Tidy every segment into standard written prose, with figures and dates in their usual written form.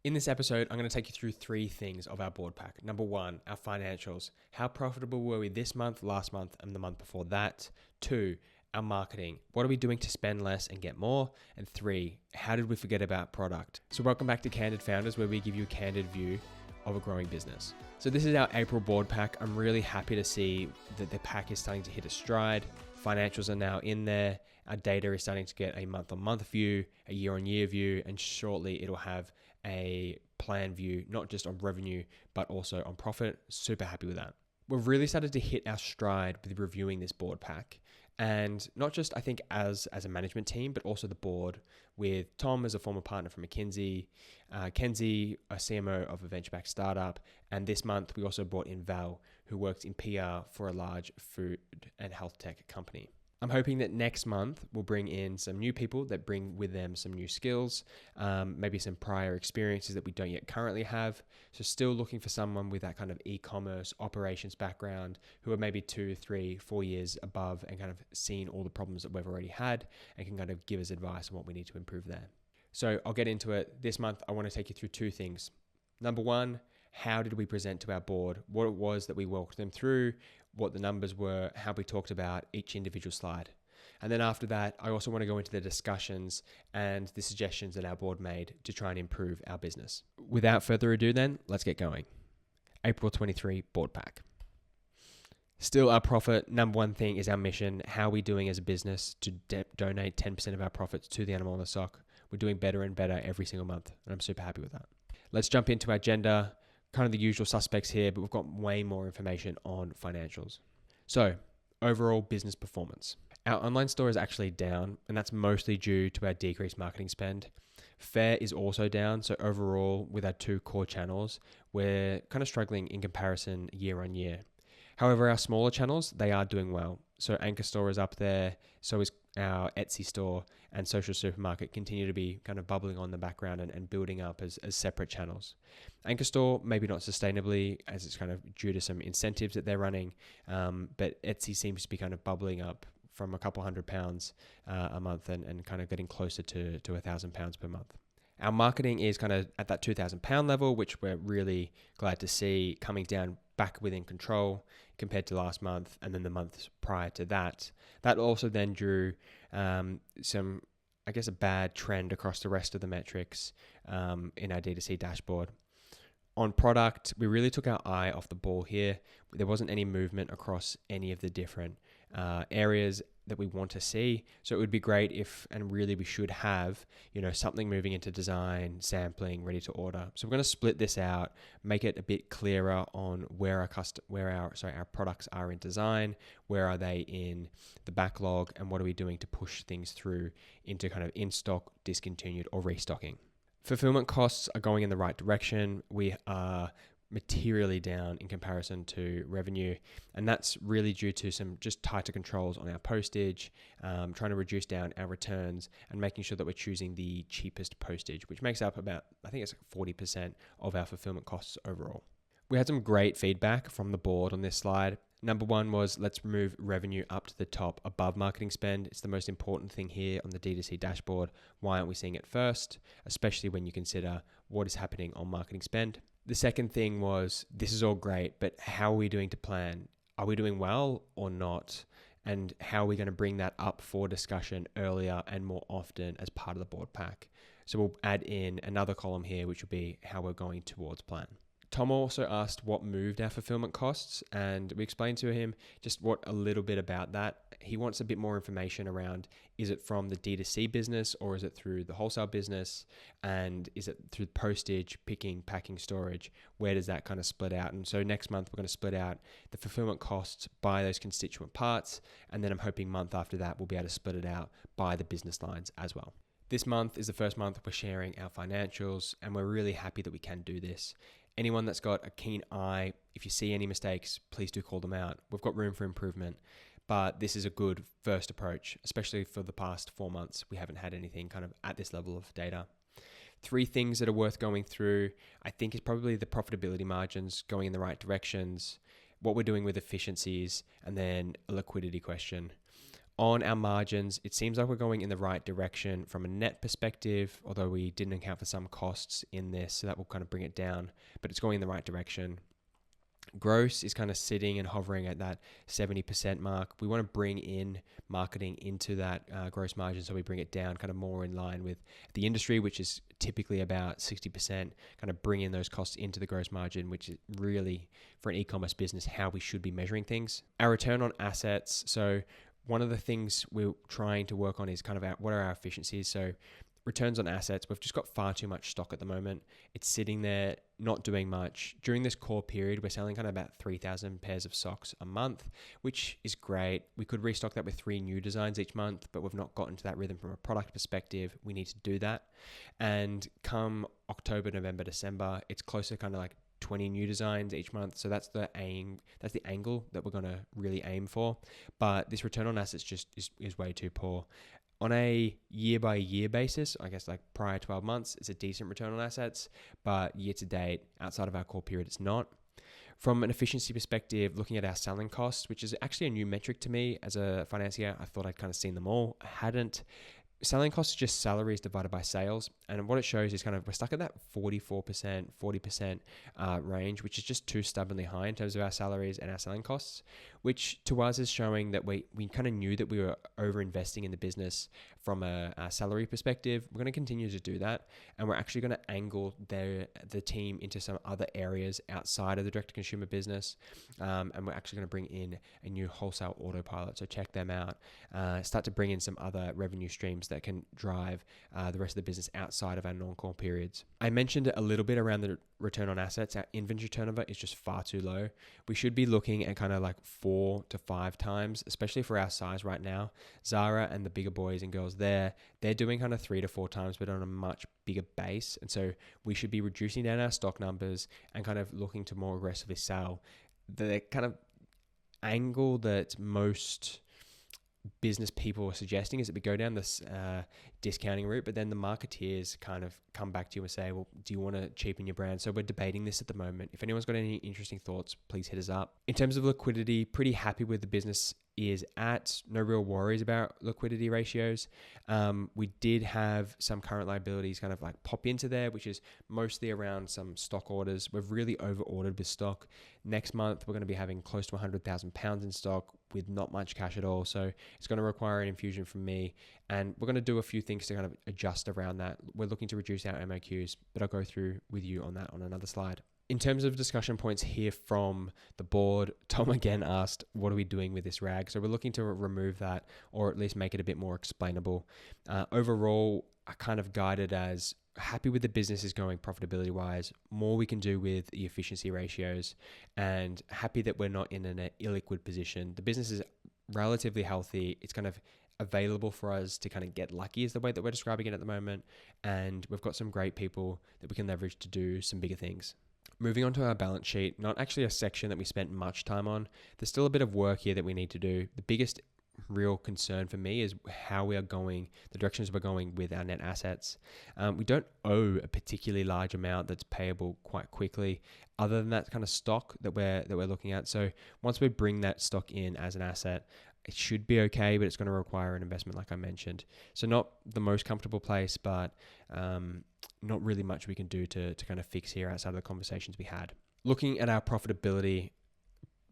In this episode, I'm going to take you through three things of our board pack. Number one, our financials. How profitable were we this month, last month, and the month before that? Two, our marketing. What are we doing to spend less and get more? And three, how did we forget about product? So welcome back to Candid Founders, where we give you a candid view of a growing business. So this is our April board pack. I'm really happy to see that the pack is starting to hit a stride. Financials are now in there. Our data is starting to get a month-on-month view, a year-on-year view, and shortly it'll have a plan view, not just on revenue, but also on profit. Super happy with that. We've really started to hit our stride with reviewing this board pack. And not just, I think, as a management team, but also the board with Tom as a former partner from McKinsey, Kenzie, a CMO of a venture-backed startup. And this month, we also brought in Val, who works in PR for a large food and health tech company. I'm hoping that next month we'll bring in some new people that bring with them some new skills, maybe some prior experiences that we don't yet currently have. So still looking for someone with that kind of e-commerce operations background who are maybe 2, 3, 4 years above and kind of seen all the problems that we've already had and can kind of give us advice on what we need to improve there. So I'll get into it. This month, I want to take you through two things. Number one, how did we present to our board? What it was that we walked them through, what the numbers were, how we talked about each individual slide. And then after that, I also want to go into the discussions and the suggestions that our board made to try and improve our business. Without further ado then, let's get going. April 23 board pack. Still our profit, number one thing is our mission. How are we doing as a business to donate 10% of our profits to the animal on the sock? We're doing better and better every single month, and I'm super happy with that. Let's jump into our agenda. Kind of the usual suspects here, but we've got way more information on financials. So, overall business performance. Our online store is actually down, and that's mostly due to our decreased marketing spend. Faire is also down, so overall, with our two core channels, we're kind of struggling in comparison year on year. However, our smaller channels, they are doing well. So Ankorstore is up there, so is our Etsy store, and Social Supermarket continue to be kind of bubbling on the background and building up as separate channels. Ankorstore, maybe not sustainably, as it's kind of due to some incentives that they're running, but Etsy seems to be kind of bubbling up from a couple £100 a month and kind of getting closer to £1,000 per month. Our marketing is kind of at that £2,000 level, which we're really glad to see coming down back within control compared to last month and then the months prior to that. That also then drew some, I guess, a bad trend across the rest of the metrics in our D2C dashboard. On product, we really took our eye off the ball here. There wasn't any movement across any of the different areas that we want to see. So it would be great if, and really we should have, something moving into design, sampling, ready to order. So we're going to split this out, make it a bit clearer on where our products are in design, where are they in the backlog, and what are we doing to push things through into kind of in stock, discontinued, or restocking. Fulfillment costs are going in the right direction. We are materially down in comparison to revenue, and that's really due to some just tighter controls on our postage, trying to reduce down our returns and making sure that we're choosing the cheapest postage, which makes up about, I think it's 40% of our fulfillment costs overall. We had some great feedback from the board on this slide. Number one was, let's move revenue up to the top above marketing spend. It's the most important thing here on the D2C dashboard. Why aren't we seeing it first? Especially when you consider what is happening on marketing spend. The second thing was, this is all great, but how are we doing to plan? Are we doing well or not? And how are we going to bring that up for discussion earlier and more often as part of the board pack? So we'll add in another column here, which will be how we're going towards plan. Tom also asked what moved our fulfillment costs, and we explained to him just a little bit about that. He wants a bit more information around, is it from the D2C business or is it through the wholesale business? And is it through postage, picking, packing, storage? Where does that kind of split out? And so next month, we're going to split out the fulfillment costs by those constituent parts. And then I'm hoping month after that, we'll be able to split it out by the business lines as well. This month is the first month we're sharing our financials, and we're really happy that we can do this. Anyone that's got a keen eye, if you see any mistakes, please do call them out. We've got room for improvement, but this is a good first approach, especially for the past 4 months. We haven't had anything kind of at this level of data. 3 things that are worth going through, I think, is probably the profitability margins going in the right directions, what we're doing with efficiencies, and then a liquidity question. On our margins, it seems like we're going in the right direction from a net perspective, although we didn't account for some costs in this, so that will kind of bring it down, but it's going in the right direction. Gross is kind of sitting and hovering at that 70% mark. We want to bring in marketing into that gross margin, so we bring it down kind of more in line with the industry, which is typically about 60%, kind of bring in those costs into the gross margin, which is really, for an e-commerce business, how we should be measuring things. Our return on assets. So one of the things we're trying to work on is kind of what are our efficiencies. So returns on assets, we've just got far too much stock at the moment. It's sitting there, not doing much. During this core period, we're selling kind of about 3,000 pairs of socks a month, which is great. We could restock that with 3 new designs each month, but we've not gotten to that rhythm from a product perspective. We need to do that. And come October, November, December, it's closer kind of like 20 new designs each month. So that's the aim, that's the angle that we're going to really aim for. But this return on assets just is way too poor. On a year-by-year basis, I guess like prior 12 months, it's a decent return on assets, but year-to-date, outside of our core period, it's not. From an efficiency perspective, looking at our selling costs, which is actually a new metric to me as a financier, I thought I'd kind of seen them all. I hadn't. Selling costs is just salaries divided by sales. And what it shows is kind of we're stuck at that 44%, 40% range, which is just too stubbornly high in terms of our salaries and our selling costs, which to us is showing that we kind of knew that we were over investing in the business from a salary perspective. We're going to continue to do that. And we're actually going to angle the team into some other areas outside of the direct-to-consumer business. And we're actually going to bring in a new wholesale autopilot. So check them out. Start to bring in some other revenue streams that can drive the rest of the business outside of our non-core periods. I mentioned a little bit around the return on assets. Our inventory turnover is just far too low. We should be looking at kind of like 4 to 5 times, especially for our size right now. Zara and the bigger boys and girls they're doing kind of 3 to 4 times, but on a much bigger base. And so we should be reducing down our stock numbers and kind of looking to more aggressively sell. The kind of angle that most business people are suggesting is that we go down this discounting route, but then the marketeers kind of come back to you and say, well, do you want to cheapen your brand? So we're debating this at the moment. If anyone's got any interesting thoughts, please hit us up. In terms of liquidity, pretty happy with the business is at. No real worries about liquidity ratios. We did have some current liabilities kind of like pop into there, which is mostly around some stock orders. We've really over ordered with stock. Next month, we're going to be having close to £100,000 in stock with not much cash at all. So it's going to require an infusion from me. And we're going to do a few things to kind of adjust around that. We're looking to reduce our MOQs, but I'll go through with you on that on another slide. In terms of discussion points here from the board, Tom again asked, what are we doing with this rag? So we're looking to remove that or at least make it a bit more explainable. Overall, I kind of guided as happy with the business is going profitability wise, more we can do with the efficiency ratios, and happy that we're not in an illiquid position. The business is relatively healthy. It's kind of available for us to kind of get lucky is the way that we're describing it at the moment. And we've got some great people that we can leverage to do some bigger things. Moving on to our balance sheet, not actually a section that we spent much time on. There's still a bit of work here that we need to do. The biggest real concern for me is how we are going, the directions we're going with our net assets. We don't owe a particularly large amount that's payable quite quickly, other than that kind of stock that we're looking at. So once we bring that stock in as an asset, it should be okay, but it's going to require an investment like I mentioned. So not the most comfortable place, but not really much we can do to kind of fix here outside of the conversations we had. Looking at our profitability,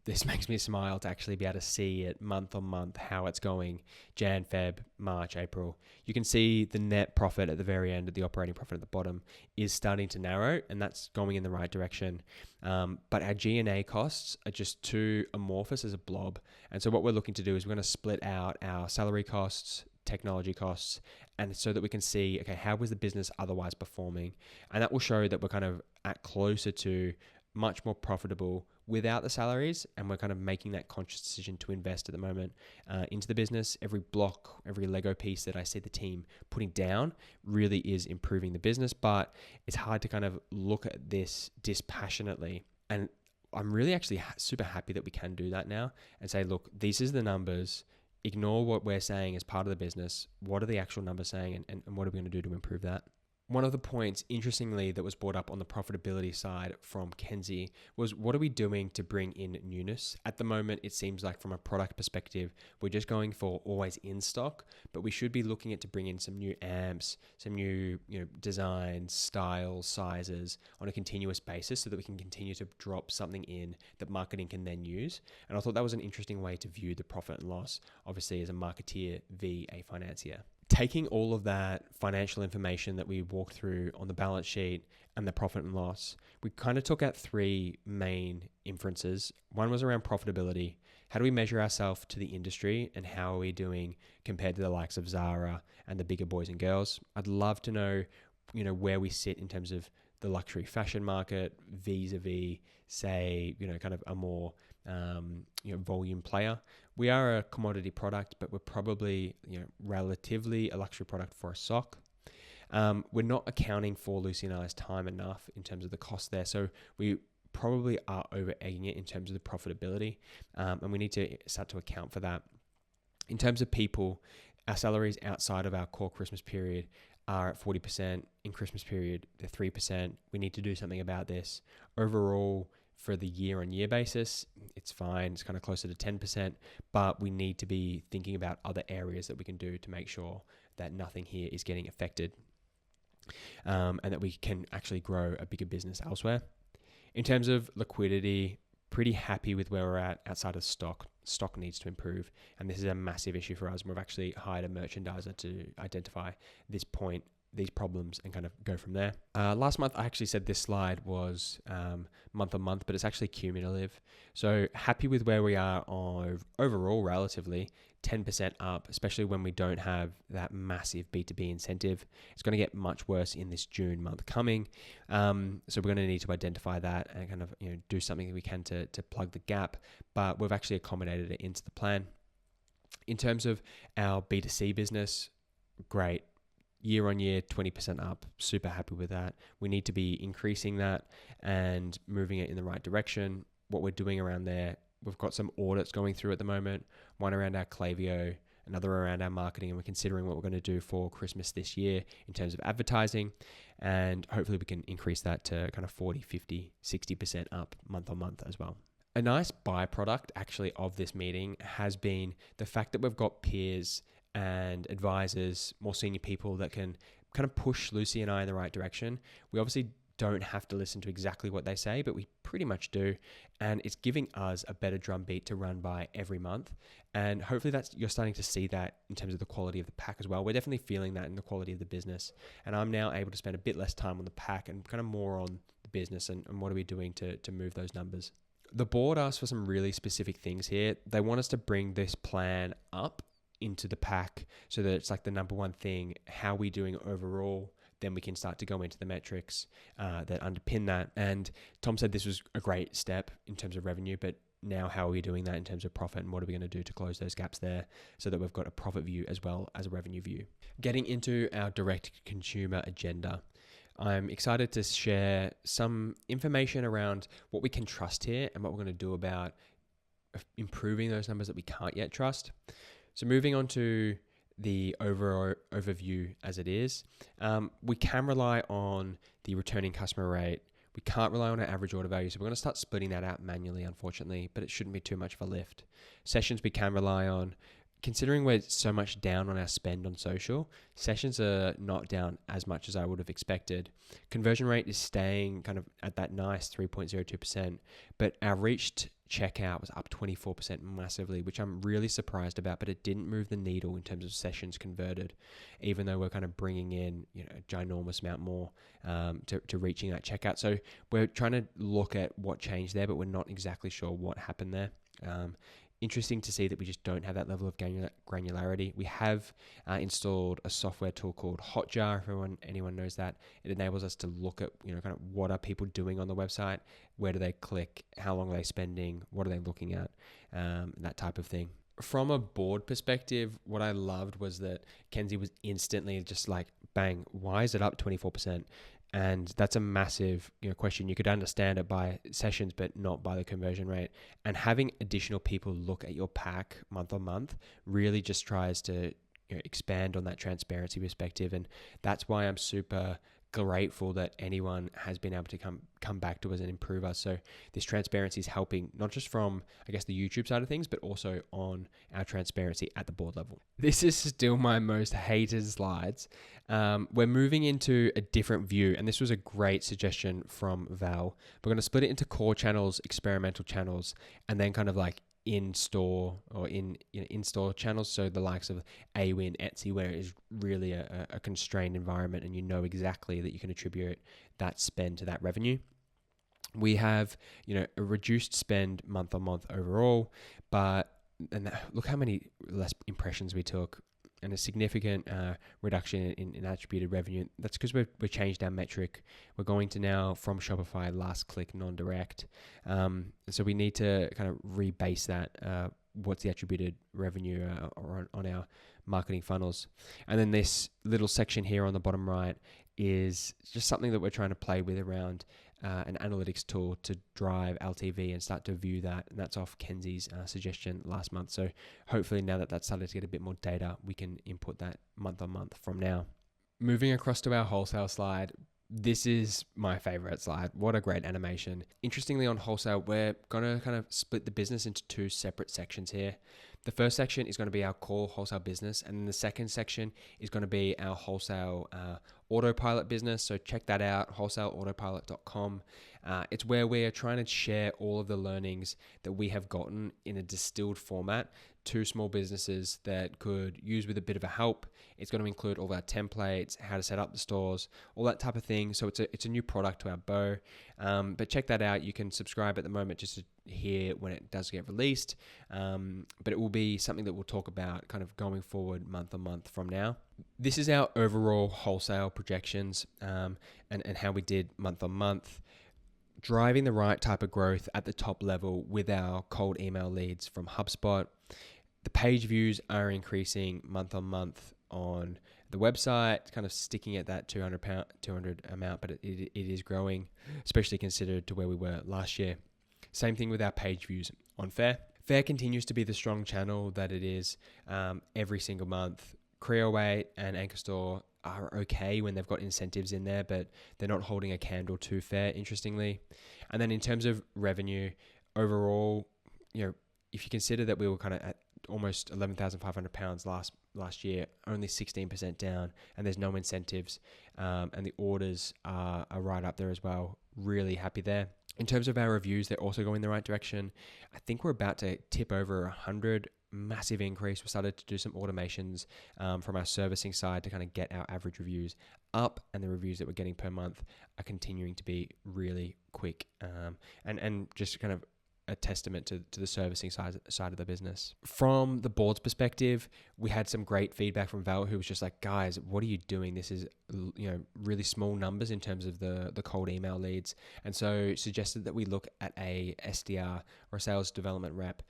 this makes me smile to actually be able to see it month on month, how it's going, Jan, Feb, March, April. You can see the net profit at the very end, the operating profit at the bottom is starting to narrow, and that's going in the right direction. But our G&A costs are just too amorphous as a blob. And so what we're looking to do is we're going to split out our salary costs, technology costs, and so that we can see, okay, how was the business otherwise performing? And that will show that we're kind of at closer to much more profitable without the salaries, and we're kind of making that conscious decision to invest at the moment into the business. Every block, every Lego piece that I see the team putting down really is improving the business, but it's hard to kind of look at this dispassionately. And I'm really actually super happy that we can do that now and say, look, these is the numbers. Ignore what we're saying as part of the business. What are the actual numbers saying, and what are we going to do to improve that? One of the points, interestingly, that was brought up on the profitability side from Kenzie was, what are we doing to bring in newness? At the moment, it seems like from a product perspective, we're just going for always in stock, but we should be looking at to bring in some new amps, some new designs, styles, sizes on a continuous basis so that we can continue to drop something in that marketing can then use. And I thought that was an interesting way to view the profit and loss, obviously as a marketeer v. a financier. Taking all of that financial information that we walked through on the balance sheet and the profit and loss, we kind of took out three main inferences. One was around profitability. How do we measure ourselves to the industry, and how are we doing compared to the likes of Zara and the bigger boys and girls? I'd love to know, where we sit in terms of the luxury fashion market vis-a-vis, say, kind of a more volume player. We are a commodity product, but we're probably relatively a luxury product for a sock. We're not accounting for Lucy and I's time enough in terms of the cost there, so we probably are over egging it in terms of the profitability, and we need to start to account for that. In terms of people, our salaries outside of our core Christmas period are at 40%. In Christmas period, they're 3%. We need to do something about this. Overall, for the year-on-year basis, it's fine. It's kind of closer to 10%, but we need to be thinking about other areas that we can do to make sure that nothing here is getting affected, and that we can actually grow a bigger business elsewhere. In terms of liquidity, pretty happy with where we're at outside of stock. Stock needs to improve, and this is a massive issue for us. We've actually hired a merchandiser to identify these problems and kind of go from there. Last month, I actually said this slide was month on month, but it's actually cumulative. So happy with where we are on overall, relatively 10% up, especially when we don't have that massive B2B incentive. It's going to get much worse in this June month coming. So we're going to need to identify that and kind of do something that we can to plug the gap, but we've actually accommodated it into the plan. In terms of our B2C business, great. Year on year, 20% up. Super happy with that. We need to be increasing that and moving it in the right direction. What we're doing around there, we've got some audits going through at the moment. One around our Klaviyo, another around our marketing, and we're considering what we're going to do for Christmas this year in terms of advertising. And hopefully we can increase that to kind of 40, 50, 60% up month on month as well. A nice byproduct actually of this meeting has been the fact that we've got peers and advisors, more senior people that can kind of push Lucy and I in the right direction. We obviously don't have to listen to exactly what they say, but we pretty much do. And it's giving us a better drumbeat to run by every month. And hopefully you're starting to see that in terms of the quality of the pack as well. We're definitely feeling that in the quality of the business. And I'm now able to spend a bit less time on the pack and kind of more on the business and what are we doing to move those numbers. The board asked for some really specific things here. They want us to bring this plan up into the pack so that it's like the number one thing. How are we doing overall? Then we can start to go into the metrics that underpin that. And Tom said this was a great step in terms of revenue, but now how are we doing that in terms of profit, and what are we going to do to close those gaps there so that we've got a profit view as well as a revenue view. Getting into our direct consumer agenda, I'm excited to share some information around what we can trust here and what we're going to do about improving those numbers that we can't yet trust. So moving on to the overview as it is, we can rely on the returning customer rate. We can't rely on our average order value, so we're going to start splitting that out manually, unfortunately, but it shouldn't be too much of a lift. Sessions we can rely on. Considering we're so much down on our spend on social, sessions are not down as much as I would have expected. Conversion rate is staying kind of at that nice 3.02%, but our reached checkout was up 24% massively, which I'm really surprised about, but it didn't move the needle in terms of sessions converted, even though we're kind of bringing in a ginormous amount more to reaching that checkout. So we're trying to look at what changed there, but we're not exactly sure what happened there. Interesting to see that we just don't have that level of granularity. We have installed a software tool called Hotjar, if anyone knows that. It enables us to look at kind of what are people doing on the website, where do they click, how long are they spending, what are they looking at, that type of thing. From a board perspective, what I loved was that Kenzie was instantly just like, bang, why is it up 24%? And that's a massive question. You could understand it by sessions, but not by the conversion rate. And having additional people look at your pack month on month really just tries to expand on that transparency perspective. And that's why I'm super grateful that anyone has been able to come back to us and improve us. So this transparency is helping not just from, I guess, the YouTube side of things, but also on our transparency at the board level. This is still my most hated slides. We're moving into a different view, and this was a great suggestion from Val. We're going to split it into core channels, experimental channels, and then kind of like in-store or in-store channels, so the likes of Awin, Etsy, where it is really a constrained environment and you know exactly that you can attribute that spend to that revenue. We have a reduced spend month on month overall, look how many less impressions we took, and a significant reduction in attributed revenue. That's because we've changed our metric. We're going to now, from Shopify, last click non-direct. So we need to kind of rebase that. What's the attributed revenue on our marketing funnels? And then this little section here on the bottom right is just something that we're trying to play with around an analytics tool to drive LTV and start to view that. And that's off Kenzie's suggestion last month. So hopefully now that that's started to get a bit more data, we can input that month on month from now. Moving across to our wholesale slide. This is my favorite slide. What a great animation. Interestingly, on wholesale, we're going to kind of split the business into two separate sections here. The first section is going to be our core wholesale business, and then the second section is going to be our wholesale autopilot business. So check that out, wholesaleautopilot.com. It's where we're trying to share all of the learnings that we have gotten in a distilled format to small businesses that could use with a bit of a help. It's going to include all our templates, how to set up the stores, all that type of thing. So it's a new product to our bow. But check that out. You can subscribe at the moment just to hear when it does get released. But it will be something that we'll talk about kind of going forward month on month from now. This is our overall wholesale projections and how we did month on month. Driving the right type of growth at the top level with our cold email leads from HubSpot. The page views are increasing month on month on the website, kind of sticking at that 200 amount, but it is growing, especially considered to where we were last year. Same thing with our page views on Faire. Faire continues to be the strong channel that it is every single month. Creoway and Ankorstore are okay when they've got incentives in there, but they're not holding a candle to Faire, interestingly. And then in terms of revenue, overall, if you consider that we were kind of at almost £11,500 last year, only 16% down, and there's no incentives, and the orders are right up there as well. Really happy there. In terms of our reviews, they're also going in the right direction. I think we're about to tip over 100. Massive increase. We started to do some automations from our servicing side to kind of get our average reviews up, and the reviews that we're getting per month are continuing to be really quick and just kind of a testament to the servicing side of the business. From the board's perspective, we had some great feedback from Val, who was just like, guys, what are you doing? This is really small numbers in terms of the cold email leads, and so suggested that we look at a SDR or a sales development rep.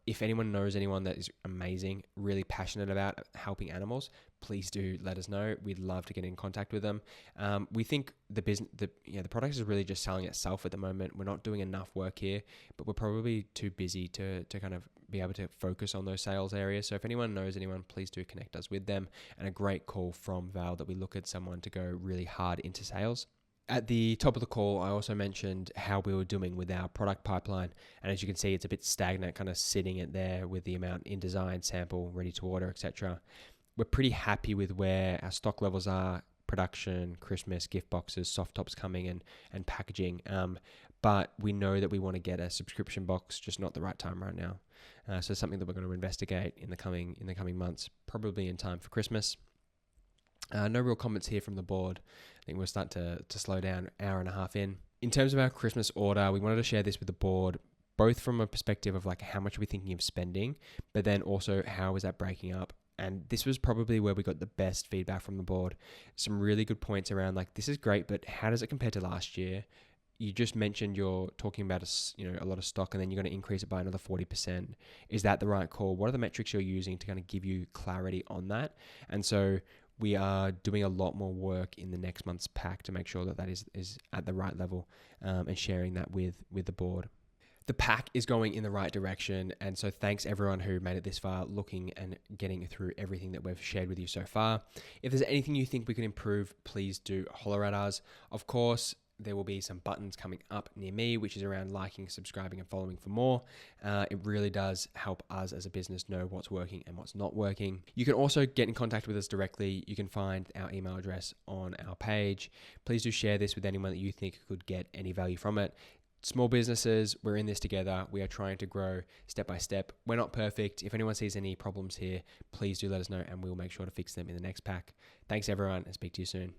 If anyone knows anyone that is amazing, really passionate about helping animals, please do let us know. We'd love to get in contact with them. We think the product is really just selling itself at the moment. We're not doing enough work here, but we're probably too busy to kind of be able to focus on those sales areas. So if anyone knows anyone, please do connect us with them. And a great call from Val that we look at someone to go really hard into sales. At the top of the call, I also mentioned how we were doing with our product pipeline. And as you can see, it's a bit stagnant, kind of sitting it there with the amount in design, sample, ready to order, etc. We're pretty happy with where our stock levels are, production, Christmas, gift boxes, soft tops coming and packaging. But we know that we want to get a subscription box, just not the right time right now. So something that we're going to investigate in the coming months, probably in time for Christmas. No real comments here from the board. I think we'll start to slow down, hour and a half in. In terms of our Christmas order, we wanted to share this with the board, both from a perspective of like how much are we thinking of spending, but then also how is that breaking up. And this was probably where we got the best feedback from the board. Some really good points around like, this is great, but how does it compare to last year? You just mentioned you're talking about a lot of stock, and then you're going to increase it by another 40%. Is that the right call? What are the metrics you're using to kind of give you clarity on that? And so we are doing a lot more work in the next month's pack to make sure that is at the right level, and sharing that with the board. The pack is going in the right direction. And so thanks everyone who made it this far, looking and getting through everything that we've shared with you so far. If there's anything you think we can improve, please do holler at us. Of course, there will be some buttons coming up near me, which is around liking, subscribing, and following for more. It really does help us as a business know what's working and what's not working. You can also get in contact with us directly. You can find our email address on our page. Please do share this with anyone that you think could get any value from it. Small businesses, we're in this together. We are trying to grow step by step. We're not perfect. If anyone sees any problems here, please do let us know and we'll make sure to fix them in the next pack. Thanks everyone, and speak to you soon.